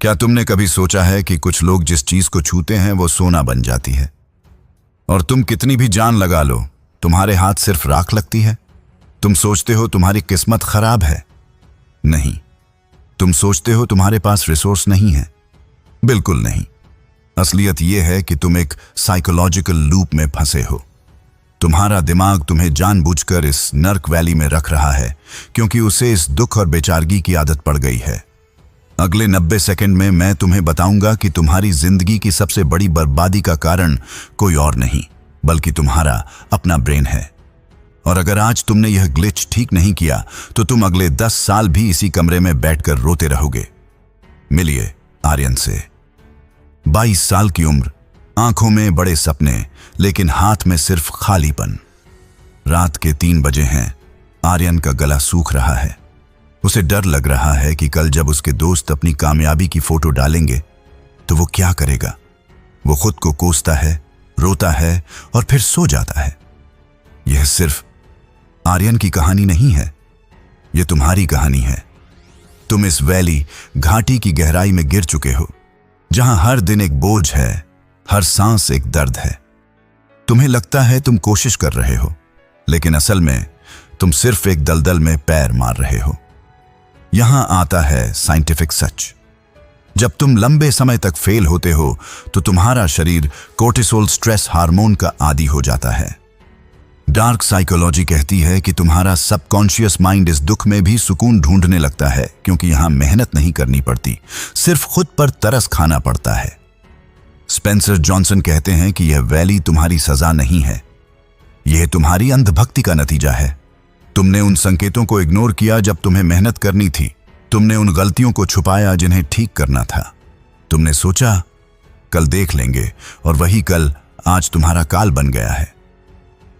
क्या तुमने कभी सोचा है कि कुछ लोग जिस चीज को छूते हैं वो सोना बन जाती है, और तुम कितनी भी जान लगा लो तुम्हारे हाथ सिर्फ राख लगती है? तुम सोचते हो तुम्हारी किस्मत खराब है। नहीं, तुम सोचते हो तुम्हारे पास रिसोर्स नहीं है। बिल्कुल नहीं। असलियत यह है कि तुम एक साइकोलॉजिकल लूप में फंसे हो। तुम्हारा दिमाग तुम्हें जानबूझकर इस नर्क वैली में रख रहा है क्योंकि उसे इस दुख और बेचारगी की आदत पड़ गई है। अगले 90 सेकंड में मैं तुम्हें बताऊंगा कि तुम्हारी जिंदगी की सबसे बड़ी बर्बादी का कारण कोई और नहीं बल्कि तुम्हारा अपना ब्रेन है। और अगर आज तुमने यह ग्लिच ठीक नहीं किया तो तुम अगले 10 साल भी इसी कमरे में बैठकर रोते रहोगे। मिलिए आर्यन से। 22 साल की उम्र, आंखों में बड़े सपने, लेकिन हाथ में सिर्फ खालीपन। रात के 3 बजे हैं। आर्यन का गला सूख रहा है। उसे डर लग रहा है कि कल जब उसके दोस्त अपनी कामयाबी की फोटो डालेंगे तो वो क्या करेगा। वो खुद को कोसता है, रोता है और फिर सो जाता है। यह सिर्फ आर्यन की कहानी नहीं है, यह तुम्हारी कहानी है। तुम इस वैली, घाटी की गहराई में गिर चुके हो, जहां हर दिन एक बोझ है, हर सांस एक दर्द है। तुम्हें लगता है तुम कोशिश कर रहे हो, लेकिन असल में तुम सिर्फ एक दलदल में पैर मार रहे हो। यहां आता है साइंटिफिक सच। जब तुम लंबे समय तक फेल होते हो तो तुम्हारा शरीर कोर्टिसोल स्ट्रेस हार्मोन का आदी हो जाता है। डार्क साइकोलॉजी कहती है कि तुम्हारा सबकॉन्शियस माइंड इस दुख में भी सुकून ढूंढने लगता है क्योंकि यहां मेहनत नहीं करनी पड़ती, सिर्फ खुद पर तरस खाना पड़ता है। स्पेंसर जॉनसन कहते हैं कि यह वैली तुम्हारी सजा नहीं है, यह तुम्हारी अंधभक्ति का नतीजा है। तुमने उन संकेतों को इग्नोर किया जब तुम्हें मेहनत करनी थी। तुमने उन गलतियों को छुपाया जिन्हें ठीक करना था। तुमने सोचा कल देख लेंगे, और वही कल आज तुम्हारा काल बन गया है।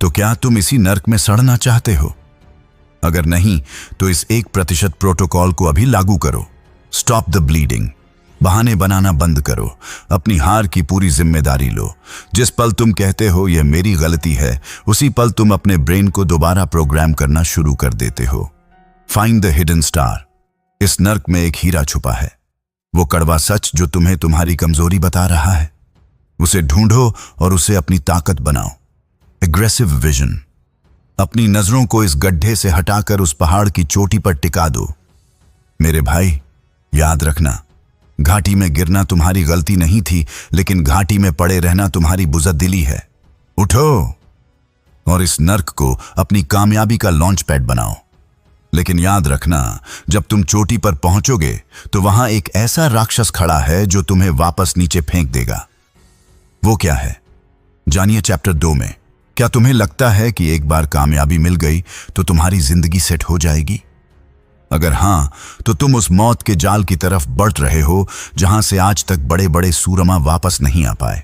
तो क्या तुम इसी नर्क में सड़ना चाहते हो? अगर नहीं तो इस 1% प्रोटोकॉल को अभी लागू करो। Stop the bleeding. बहाने बनाना बंद करो। अपनी हार की पूरी जिम्मेदारी लो। जिस पल तुम कहते हो यह मेरी गलती है, उसी पल तुम अपने ब्रेन को दोबारा प्रोग्राम करना शुरू कर देते हो। Find the hidden star. इस नर्क में एक हीरा छुपा है, वो कड़वा सच जो तुम्हें तुम्हारी कमजोरी बता रहा है। उसे ढूंढो और उसे अपनी ताकत बनाओ। Aggressive vision. अपनी नजरों को इस गड्ढे से हटाकर उस पहाड़ की चोटी पर टिका दो। मेरे भाई, याद रखना, घाटी में गिरना तुम्हारी गलती नहीं थी, लेकिन घाटी में पड़े रहना तुम्हारी बुज़दिली है। उठो और इस नर्क को अपनी कामयाबी का लॉन्च पैड बनाओ। लेकिन याद रखना, जब तुम चोटी पर पहुंचोगे तो वहां एक ऐसा राक्षस खड़ा है जो तुम्हें वापस नीचे फेंक देगा। वो क्या है, जानिए चैप्टर 2 में। क्या तुम्हें लगता है कि एक बार कामयाबी मिल गई तो तुम्हारी जिंदगी सेट हो जाएगी? अगर हां, तो तुम उस मौत के जाल की तरफ बढ़ रहे हो जहां से आज तक बड़े बड़े सूरमा वापस नहीं आ पाए।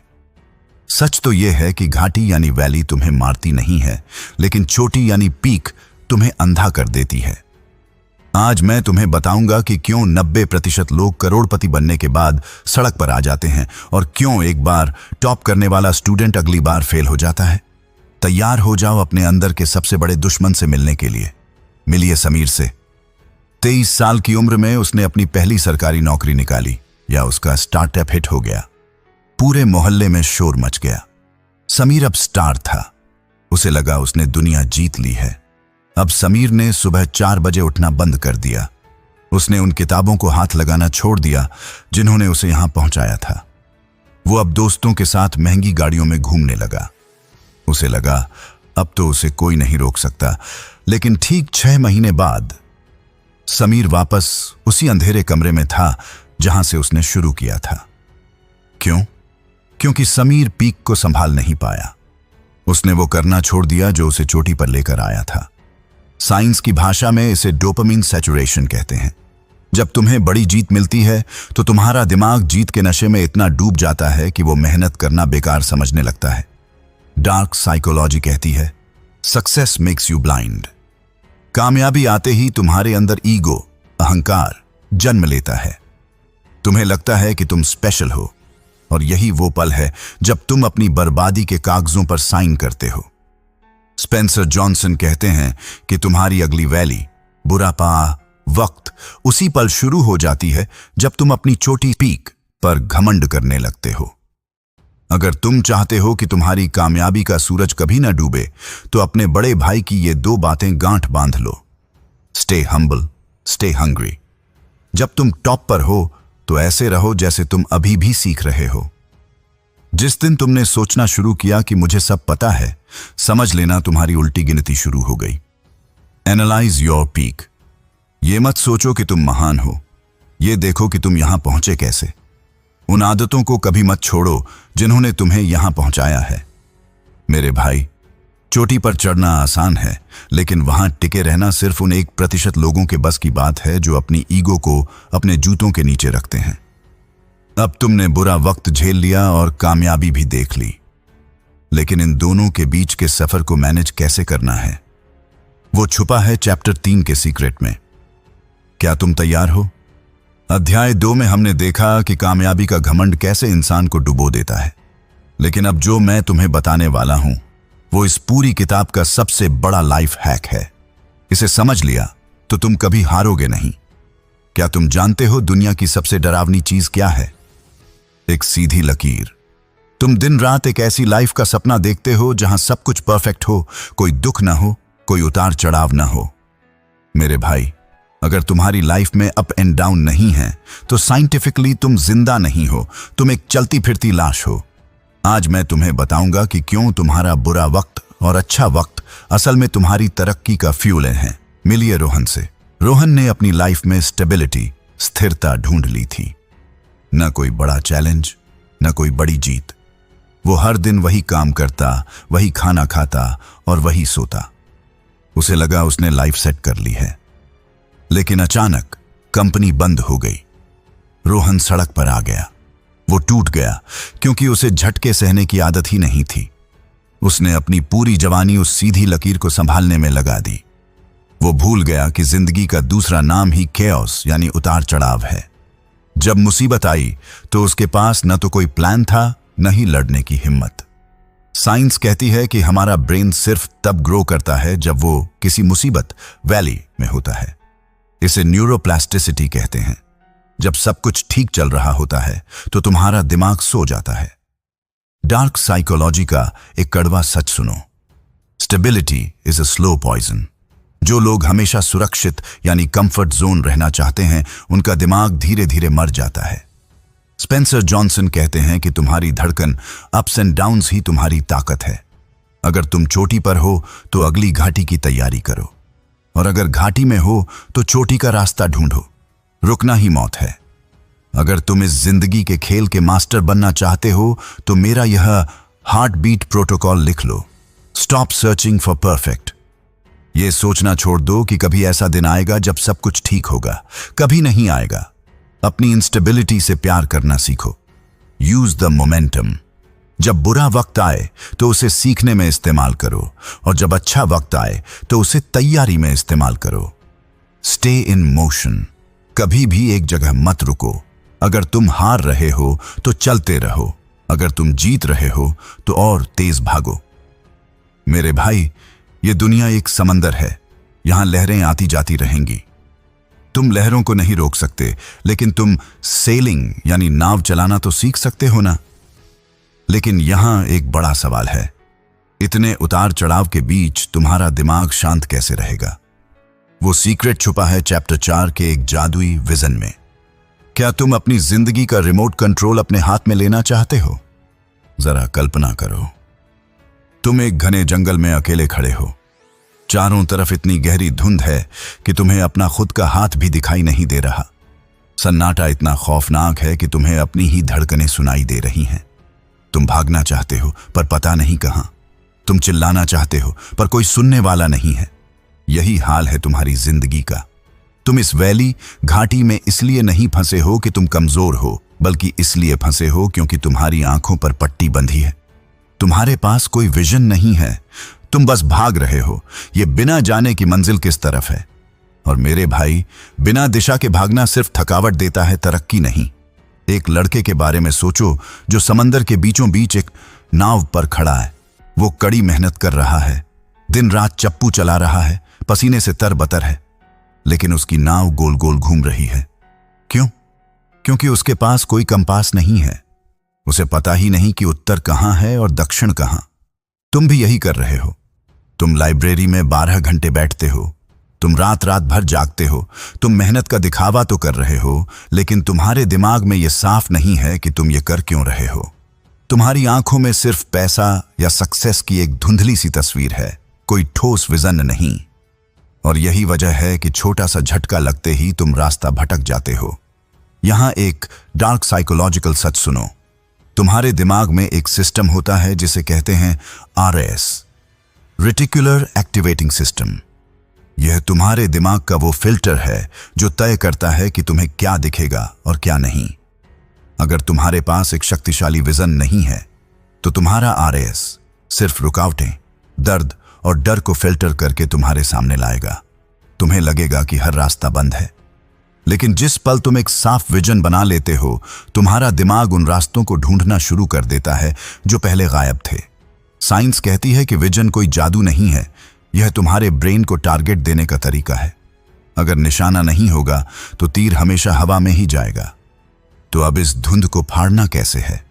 सच तो यह है कि घाटी यानी वैली तुम्हें मारती नहीं है, लेकिन चोटी यानी पीक तुम्हें अंधा कर देती है। आज मैं तुम्हें बताऊंगा कि क्यों 90% लोग करोड़पति बनने के बाद सड़क पर आ जाते हैं, और क्यों एक बार टॉप करने वाला स्टूडेंट अगली बार फेल हो जाता है। तैयार हो जाओ अपने अंदर के सबसे बड़े दुश्मन से मिलने के लिए। मिलिए समीर से। 23 साल की उम्र में उसने अपनी पहली सरकारी नौकरी निकाली, या उसका स्टार्टअप हिट हो गया। पूरे मोहल्ले में शोर मच गया। समीर अब स्टार था। उसे लगा उसने दुनिया जीत ली है। अब समीर ने सुबह 4 बजे उठना बंद कर दिया। उसने उन किताबों को हाथ लगाना छोड़ दिया जिन्होंने उसे यहां पहुंचाया था। वो अब दोस्तों के साथ महंगी गाड़ियों में घूमने लगा। उसे लगा अब तो उसे कोई नहीं रोक सकता। लेकिन ठीक 6 महीने बाद समीर वापस उसी अंधेरे कमरे में था जहां से उसने शुरू किया था। क्यों? क्योंकि समीर पीक को संभाल नहीं पाया। उसने वो करना छोड़ दिया जो उसे चोटी पर लेकर आया था। साइंस की भाषा में इसे डोपामिन सैचुरेशन कहते हैं। जब तुम्हें बड़ी जीत मिलती है तो तुम्हारा दिमाग जीत के नशे में इतना डूब जाता है कि वो मेहनत करना बेकार समझने लगता है। डार्क साइकोलॉजी कहती है सक्सेस मेक्स यू ब्लाइंड। कामयाबी आते ही तुम्हारे अंदर ईगो, अहंकार जन्म लेता है। तुम्हें लगता है कि तुम स्पेशल हो, और यही वो पल है जब तुम अपनी बर्बादी के कागजों पर साइन करते हो। स्पेंसर जॉनसन कहते हैं कि तुम्हारी अगली वैली बुरापा, वक्त उसी पल शुरू हो जाती है जब तुम अपनी छोटी पीक पर घमंड करने लगते हो। अगर तुम चाहते हो कि तुम्हारी कामयाबी का सूरज कभी ना डूबे, तो अपने बड़े भाई की ये 2 बातें गांठ बांध लो। Stay humble, stay hungry. जब तुम टॉप पर हो तो ऐसे रहो जैसे तुम अभी भी सीख रहे हो। जिस दिन तुमने सोचना शुरू किया कि मुझे सब पता है, समझ लेना तुम्हारी उल्टी गिनती शुरू हो गई। Analyse your peak. ये मत सोचो कि तुम महान हो, ये देखो कि तुम यहां पहुंचे कैसे। उन आदतों को कभी मत छोड़ो जिन्होंने तुम्हें यहां पहुंचाया है। मेरे भाई, चोटी पर चढ़ना आसान है, लेकिन वहां टिके रहना सिर्फ उन 1% लोगों के बस की बात है जो अपनी ईगो को अपने जूतों के नीचे रखते हैं। अब तुमने बुरा वक्त झेल लिया और कामयाबी भी देख ली, लेकिन इन दोनों के बीच के सफर को मैनेज कैसे करना है, वो छुपा है चैप्टर 3 के सीक्रेट में। क्या तुम तैयार हो? अध्याय 2 में हमने देखा कि कामयाबी का घमंड कैसे इंसान को डुबो देता है, लेकिन अब जो मैं तुम्हें बताने वाला हूं वो इस पूरी किताब का सबसे बड़ा लाइफ हैक है। इसे समझ लिया तो तुम कभी हारोगे नहीं। क्या तुम जानते हो दुनिया की सबसे डरावनी चीज क्या है? एक सीधी लकीर। तुम दिन रात एक ऐसी लाइफ का सपना देखते हो जहां सब कुछ परफेक्ट हो, कोई दुख ना हो, कोई उतार चढ़ाव ना हो। मेरे भाई, अगर तुम्हारी लाइफ में अप एंड डाउन नहीं है तो साइंटिफिकली तुम जिंदा नहीं हो, तुम एक चलती फिरती लाश हो। आज मैं तुम्हें बताऊंगा कि क्यों तुम्हारा बुरा वक्त और अच्छा वक्त असल में तुम्हारी तरक्की का फ्यूल हैं। मिलिए रोहन से। रोहन ने अपनी लाइफ में स्टेबिलिटी, स्थिरता ढूंढ ली थी। न कोई बड़ा चैलेंज, न कोई बड़ी जीत। वो हर दिन वही काम करता, वही खाना खाता और वही सोता। उसे लगा उसने लाइफ सेट कर ली है, लेकिन अचानक कंपनी बंद हो गई। रोहन सड़क पर आ गया। वो टूट गया क्योंकि उसे झटके सहने की आदत ही नहीं थी। उसने अपनी पूरी जवानी उस सीधी लकीर को संभालने में लगा दी। वो भूल गया कि जिंदगी का दूसरा नाम ही केओस यानी उतार चढ़ाव है। जब मुसीबत आई तो उसके पास न तो कोई प्लान था, न ही लड़ने की हिम्मत। साइंस कहती है कि हमारा ब्रेन सिर्फ तब ग्रो करता है जब वो किसी मुसीबत वैली में होता है। इसे न्यूरोप्लास्टिसिटी कहते हैं। जब सब कुछ ठीक चल रहा होता है तो तुम्हारा दिमाग सो जाता है। डार्क साइकोलॉजी का एक कड़वा सच सुनो। Stability is a slow poison. जो लोग हमेशा सुरक्षित यानी कंफर्ट जोन रहना चाहते हैं, उनका दिमाग धीरे धीरे मर जाता है। स्पेंसर जॉनसन कहते हैं कि तुम्हारी धड़कन, अप्स एंड डाउन्स ही तुम्हारी ताकत है। अगर तुम चोटी पर हो तो अगली घाटी की तैयारी करो, और अगर घाटी में हो तो चोटी का रास्ता ढूंढो। रुकना ही मौत है। अगर तुम इस जिंदगी के खेल के मास्टर बनना चाहते हो तो मेरा यह हार्ट बीट प्रोटोकॉल लिख लो। Stop searching for perfect. ये सोचना छोड़ दो कि कभी ऐसा दिन आएगा जब सब कुछ ठीक होगा। कभी नहीं आएगा। अपनी इंस्टेबिलिटी से प्यार करना सीखो। Use the momentum. जब बुरा वक्त आए तो उसे सीखने में इस्तेमाल करो, और जब अच्छा वक्त आए तो उसे तैयारी में इस्तेमाल करो। Stay in motion. कभी भी एक जगह मत रुको। अगर तुम हार रहे हो तो चलते रहो, अगर तुम जीत रहे हो तो और तेज भागो। मेरे भाई, ये दुनिया एक समंदर है। यहां लहरें आती जाती रहेंगी। तुम लहरों को नहीं रोक सकते, लेकिन तुम सेलिंग यानी नाव चलाना तो सीख सकते हो ना। लेकिन यहां एक बड़ा सवाल है, इतने उतार चढ़ाव के बीच तुम्हारा दिमाग शांत कैसे रहेगा? वो सीक्रेट छुपा है चैप्टर 4 के एक जादुई विजन में। क्या तुम अपनी जिंदगी का रिमोट कंट्रोल अपने हाथ में लेना चाहते हो? जरा कल्पना करो, तुम एक घने जंगल में अकेले खड़े हो। चारों तरफ इतनी गहरी धुंध है कि तुम्हें अपना खुद का हाथ भी दिखाई नहीं दे रहा। सन्नाटा इतना खौफनाक है कि तुम्हें अपनी ही धड़कनें सुनाई दे रही हैं। तुम भागना चाहते हो पर पता नहीं कहां। तुम चिल्लाना चाहते हो पर कोई सुनने वाला नहीं है। यही हाल है तुम्हारी जिंदगी का। तुम इस वैली घाटी में इसलिए नहीं फंसे हो कि तुम कमजोर हो, बल्कि इसलिए फंसे हो क्योंकि तुम्हारी आंखों पर पट्टी बंधी है। तुम्हारे पास कोई विजन नहीं है। तुम बस भाग रहे हो, ये बिना जाने की मंजिल किस तरफ है। और मेरे भाई, बिना दिशा के भागना सिर्फ थकावट देता है, तरक्की नहीं। एक लड़के के बारे में सोचो जो समंदर के बीचों बीच एक नाव पर खड़ा है। वो कड़ी मेहनत कर रहा है, दिन रात चप्पू चला रहा है, पसीने से तरबतर है। लेकिन उसकी नाव गोल गोल घूम रही है। क्यों? क्योंकि उसके पास कोई कंपास नहीं है। उसे पता ही नहीं कि उत्तर कहां है और दक्षिण कहां। तुम भी यही कर रहे हो। तुम लाइब्रेरी में 12 घंटे बैठते हो, तुम रात रात भर जागते हो, तुम मेहनत का दिखावा तो कर रहे हो, लेकिन तुम्हारे दिमाग में यह साफ नहीं है कि तुम ये कर क्यों रहे हो। तुम्हारी आंखों में सिर्फ पैसा या सक्सेस की एक धुंधली सी तस्वीर है, कोई ठोस विजन नहीं। और यही वजह है कि छोटा सा झटका लगते ही तुम रास्ता भटक जाते हो। यहां एक डार्क साइकोलॉजिकल सच सुनो। तुम्हारे दिमाग में एक सिस्टम होता है जिसे कहते हैं RAS, रेटिकुलर एक्टिवेटिंग सिस्टम। यह तुम्हारे दिमाग का वो फिल्टर है जो तय करता है कि तुम्हें क्या दिखेगा और क्या नहीं। अगर तुम्हारे पास एक शक्तिशाली विजन नहीं है तो तुम्हारा RAS सिर्फ रुकावटें, दर्द और डर को फिल्टर करके तुम्हारे सामने लाएगा। तुम्हें लगेगा कि हर रास्ता बंद है, लेकिन जिस पल तुम एक साफ विजन बना लेते हो, तुम्हारा दिमाग उन रास्तों को ढूंढना शुरू कर देता है जो पहले गायब थे। साइंस कहती है कि विजन कोई जादू नहीं है, यह तुम्हारे ब्रेन को टारगेट देने का तरीका है। अगर निशाना नहीं होगा तो तीर हमेशा हवा में ही जाएगा। तो अब इस धुंध को फाड़ना कैसे है?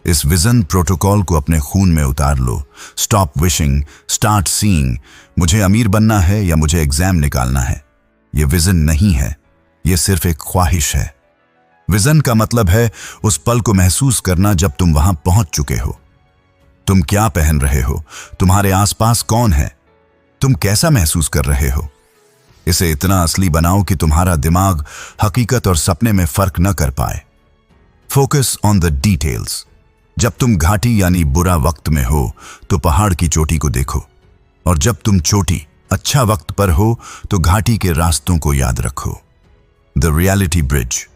इस विजन प्रोटोकॉल को अपने खून में उतार लो। Stop wishing, start seeing. मुझे अमीर बनना है या मुझे एग्जाम निकालना है, यह विजन नहीं है, यह सिर्फ एक ख्वाहिश है। विजन का मतलब है उस पल को महसूस करना जब तुम वहां पहुंच चुके हो। तुम क्या पहन रहे हो, तुम्हारे आसपास कौन है, तुम कैसा महसूस कर रहे हो। इसे इतना असली बनाओ कि तुम्हारा दिमाग हकीकत और सपने में फर्क न कर पाए। Focus on the details. जब तुम घाटी यानी बुरा वक्त में हो तो पहाड़ की चोटी को देखो, और जब तुम चोटी अच्छा वक्त पर हो तो घाटी के रास्तों को याद रखो। The reality bridge.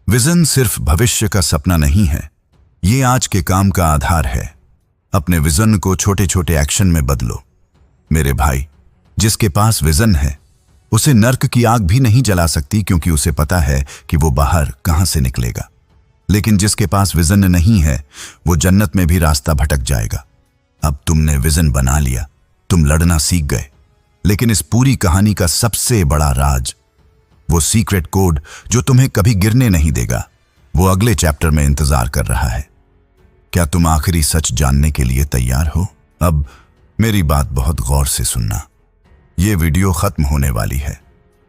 विजन सिर्फ भविष्य का सपना नहीं है, ये आज के काम का आधार है। अपने विजन को छोटे छोटे एक्शन में बदलो। मेरे भाई, जिसके पास विजन है उसे नर्क की आग भी नहीं जला सकती, क्योंकि उसे पता है कि वो बाहर कहां से निकलेगा। लेकिन जिसके पास विजन नहीं है वो जन्नत में भी रास्ता भटक जाएगा। अब तुमने विजन बना लिया, तुम लड़ना सीख गए, लेकिन इस पूरी कहानी का सबसे बड़ा राज, वो सीक्रेट कोड जो तुम्हें कभी गिरने नहीं देगा, वो अगले चैप्टर में इंतजार कर रहा है। क्या तुम आखिरी सच जानने के लिए तैयार हो? अब मेरी बात बहुत गौर से सुनना। ये वीडियो खत्म होने वाली है।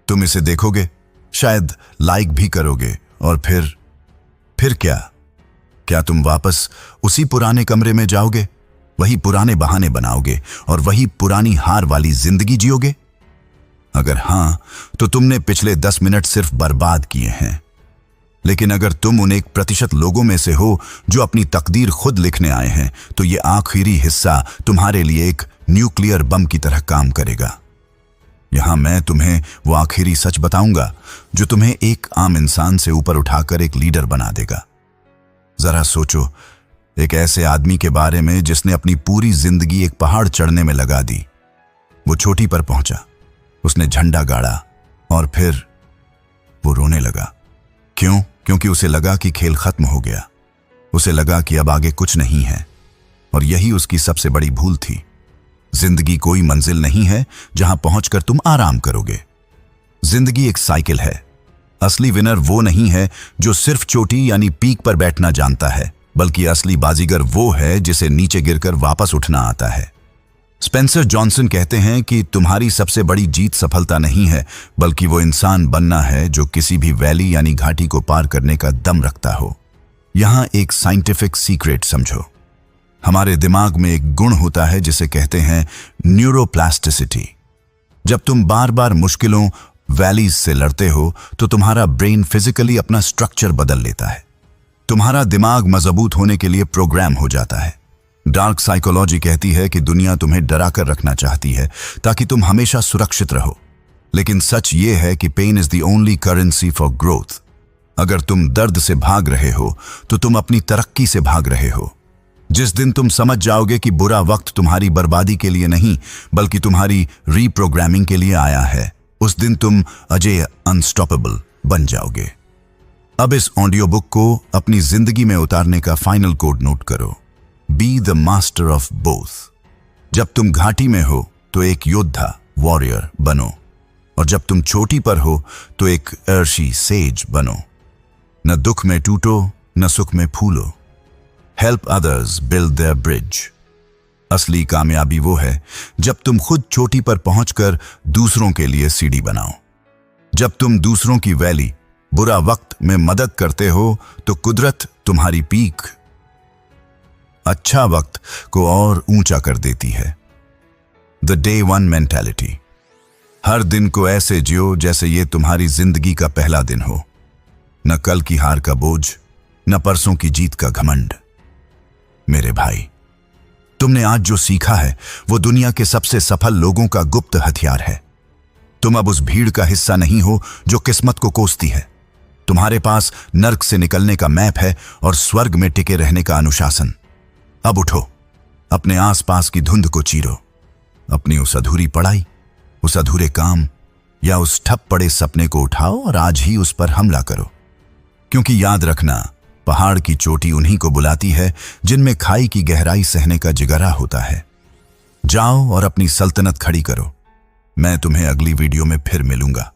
तुम इसे देखोगे, शायद लाइक भी करोगे, और फिर क्या तुम वापस उसी पुराने कमरे में जाओगे, वही पुराने बहाने बनाओगे और वही पुरानी हार वाली जिंदगी जियोगे? अगर हां, तो तुमने पिछले 10 मिनट सिर्फ बर्बाद किए हैं। लेकिन अगर तुम उन 1% लोगों में से हो जो अपनी तकदीर खुद लिखने आए हैं, तो ये आखिरी हिस्सा तुम्हारे लिए एक न्यूक्लियर बम की तरह काम करेगा। यहां मैं तुम्हें वो आखिरी सच बताऊंगा जो तुम्हें एक आम इंसान से ऊपर उठाकर एक लीडर बना देगा। जरा सोचो, एक ऐसे आदमी के बारे में जिसने अपनी पूरी जिंदगी एक पहाड़ चढ़ने में लगा दी। वो चोटी पर पहुंचा, उसने झंडा गाड़ा और फिर वो रोने लगा। क्यों? क्योंकि उसे लगा कि खेल खत्म हो गया। उसे लगा कि अब आगे कुछ नहीं है, और यही उसकी सबसे बड़ी भूल थी। जिंदगी कोई मंजिल नहीं है जहां पहुंचकर तुम आराम करोगे। जिंदगी एक साइकिल है। असली विनर वो नहीं है जो सिर्फ चोटी यानी पीक पर बैठना जानता है, बल्कि असली बाजीगर वो है जिसे नीचे गिरकर वापस उठना आता है। स्पेंसर जॉनसन कहते हैं कि तुम्हारी सबसे बड़ी जीत सफलता नहीं है, बल्कि वो इंसान बनना है जो किसी भी वैली यानी घाटी को पार करने का दम रखता हो। यहां एक साइंटिफिक सीक्रेट समझो। हमारे दिमाग में एक गुण होता है जिसे कहते हैं न्यूरोप्लास्टिसिटी। जब तुम बार बार मुश्किलों, वैलीज से लड़ते हो तो तुम्हारा ब्रेन फिजिकली अपना स्ट्रक्चर बदल लेता है। तुम्हारा दिमाग मजबूत होने के लिए प्रोग्राम हो जाता है। डार्क साइकोलॉजी कहती है कि दुनिया तुम्हें डरा कर रखना चाहती है ताकि तुम हमेशा सुरक्षित रहो, लेकिन सच ये है कि pain is the only currency for growth. अगर तुम दर्द से भाग रहे हो तो तुम अपनी तरक्की से भाग रहे हो। जिस दिन तुम समझ जाओगे कि बुरा वक्त तुम्हारी बर्बादी के लिए नहीं बल्कि तुम्हारी रीप्रोग्रामिंग के लिए आया है, उस दिन तुम अजय अनस्टॉपेबल बन जाओगे। अब इस ऑडियो बुक को अपनी जिंदगी में उतारने का फाइनल कोड नोट करो। Be the master of both. जब तुम घाटी में हो तो एक योद्धा, वॉरियर बनो, और जब तुम चोटी पर हो तो एक अर्शी सेज बनो। न दुख में टूटो, न सुख में फूलो। Help others build their bridge. असली कामयाबी वो है जब तुम खुद चोटी पर पहुंचकर दूसरों के लिए सीढ़ी बनाओ। जब तुम दूसरों की वैली बुरा वक्त में मदद करते हो तो कुदरत तुम्हारी पीक अच्छा वक्त को और ऊंचा कर देती है। The day one mentality. हर दिन को ऐसे जियो जैसे ये तुम्हारी जिंदगी का पहला दिन हो। न कल की हार का बोझ, न परसों की जीत का घमंड। मेरे भाई, तुमने आज जो सीखा है वो दुनिया के सबसे सफल लोगों का गुप्त हथियार है। तुम अब उस भीड़ का हिस्सा नहीं हो जो किस्मत को कोसती है। तुम्हारे पास नर्क से निकलने का मैप है और स्वर्ग में टिके रहने का अनुशासन। अब उठो, अपने आसपास की धुंध को चीरो। अपनी उस अधूरी पढ़ाई, उस अधूरे काम या उस ठप पड़े सपने को उठाओ और आज ही उस पर हमला करो। क्योंकि याद रखना, पहाड़ की चोटी उन्हीं को बुलाती है जिनमें खाई की गहराई सहने का जिगरा होता है। जाओ और अपनी सल्तनत खड़ी करो। मैं तुम्हें अगली वीडियो में फिर मिलूंगा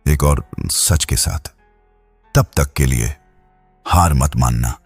एक और सच के साथ। तब तक के लिए हार मत मानना।